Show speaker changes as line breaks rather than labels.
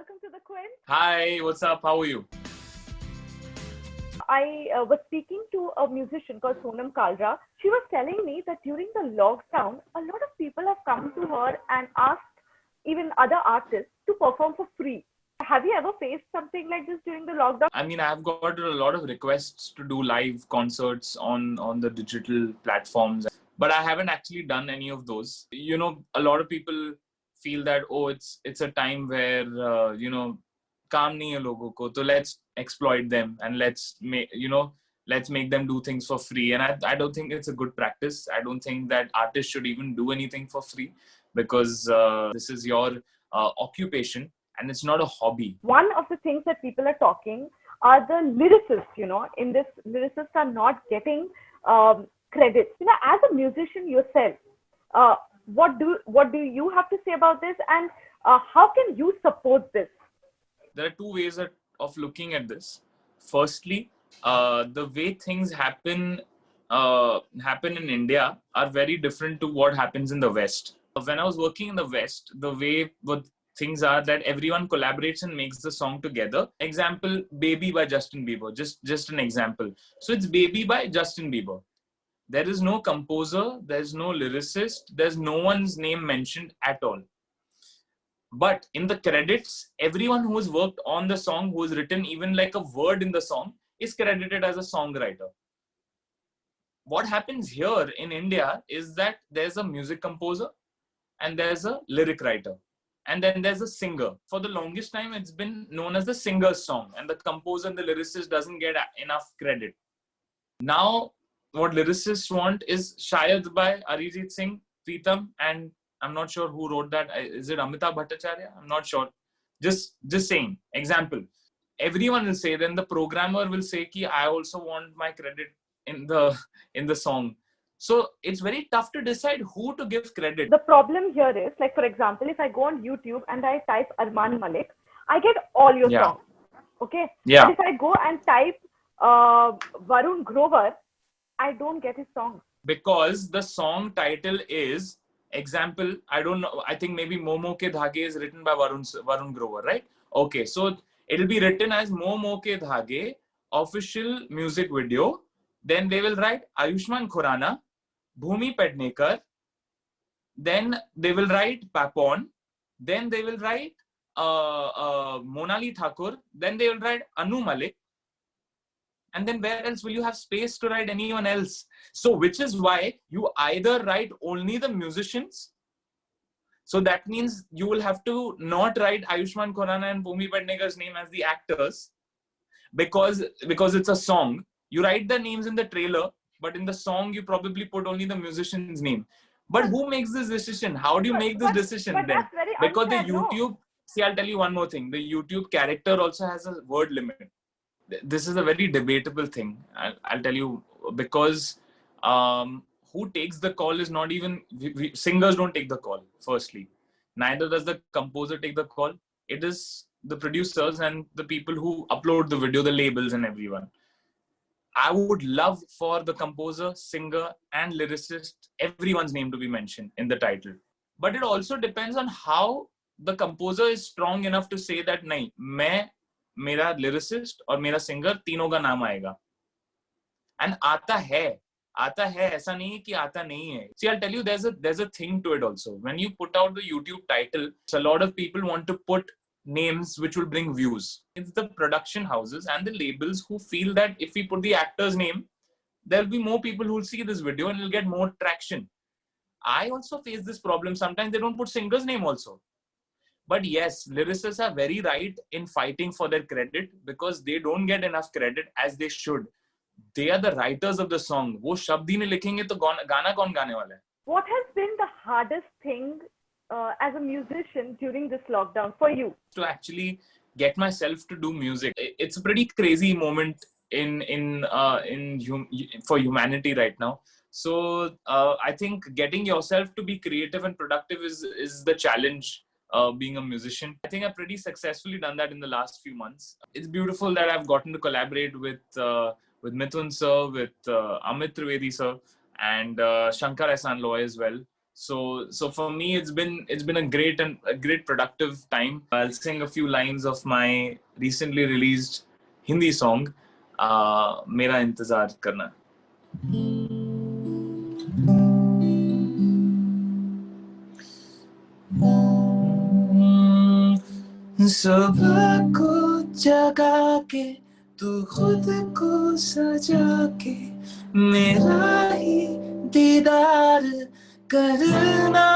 welcome to the quiz.
Hi, what's up? How are you?
I was speaking to a musician called Sonam Kalra. She was telling me that during the lockdown, a lot of people have come to her and asked even other artists to perform for free. Have you ever faced something like this during the lockdown?
I mean, I've got a lot of requests to do live concerts on the digital platforms, but I haven't actually done any of those. You know, a lot of people feel that, oh, it's a time where काम नहीं है लोगों को, तो let's exploit them and let's make them do things for free. And I don't think it's a good practice. I don't think that artists should even do anything for free, because this is your occupation and it's not a hobby.
One of the things that people are talking are the lyricists. In this, lyricists are not getting credit. As a musician yourself, what do you have to say about this, and how can you support this?
There are two ways of looking at this. Firstly, the way things happen in India are very different to what happens in the West. When I was working in the West, the way things are that everyone collaborates and makes the song together. Example, Baby by Justin Bieber. Just an example. So it's Baby by Justin Bieber. There is no composer, there's no lyricist, there's no one's name mentioned at all. But in the credits, everyone who has worked on the song, who has written even like a word in the song, is credited as a songwriter. What happens here in India is that there's a music composer and there's a lyric writer. And then there's a singer. For the longest time, it's been known as the singer's song, and the composer and the lyricist doesn't get enough credit. Now, what lyricists want is Shayad by Arijit Singh, Pritam, and I'm not sure who wrote that. Is it Amitabh Bhattacharya? I'm not sure. Just saying. Example. Everyone will say, then the programmer will say, ki I also want my credit in the song. So it's very tough to decide who to give credit.
The problem here is, like, for example, if I go on YouTube and I type Armaan Malik, I get all your songs. Okay?
Yeah.
But if I go and type Varun Grover, I don't get his song.
Because the song title is, example, I don't know, I think maybe Momo Ke Dhage is written by Varun Grover, right? Okay, so it'll be written as Momo Ke Dhage, official music video. Then they will write Ayushmann Khurrana, Bhumi Pednekar. Then they will write Papon. Then they will write Monali Thakur. Then they will write Anu Malik. And then where else will you have space to write anyone else? So which is why you either write only the musicians. So that means you will have to not write Ayushmann Khurrana and Bhumi Pednekar's name as the actors, because it's a song. You write the names in the trailer, but in the song you probably put only the musician's name. But who makes this decision? How do you make this decision then? Because the YouTube, see, I'll tell you one more thing. The YouTube character also has a word limit. This is a very debatable thing. I'll tell you, because who takes the call is not even, singers don't take the call, firstly. Neither does the composer take the call. It is the producers and the people who upload the video, the labels and everyone. I would love for the composer, singer and lyricist, everyone's name to be mentioned in the title. But it also depends on how the composer is strong enough to say that, nahi, मेरा lyricist और मेरा singer तीनों का नाम आएगा. And आता है, ऐसा नहीं है कि आता नहीं है. See, I'll tell you, there's a thing to it also. When you put out the YouTube title, a lot of people want to put names which will bring views. It's the production houses and the labels who feel that if we put the actor's name, there'll be more people who will see this video and it'll get more traction. I also face this problem. Sometimes they don't put singer's name also. But yes, lyricists are very right in fighting for their credit, because they don't get enough credit as they should. They are the writers of the song. वो शब्द ही नहीं लिखेंगे तो गाना कौन गाने वाला है?
What has been the hardest thing as a musician during this lockdown for you?
To actually get myself to do music. It's a pretty crazy moment for humanity right now. So I think getting yourself to be creative and productive is the challenge. Being a musician, I think I've pretty successfully done that in the last few months. It's beautiful that I've gotten to collaborate with Mithun sir, with Amit Trivedi sir, and Shankar Ehsaan Loy as well. So for me, it's been a great productive time. I'll sing a few lines of my recently released Hindi song, मेरा इंतजार करना. सुबह को जगा के तू खुद को सजा के मेरा ही दीदार करना.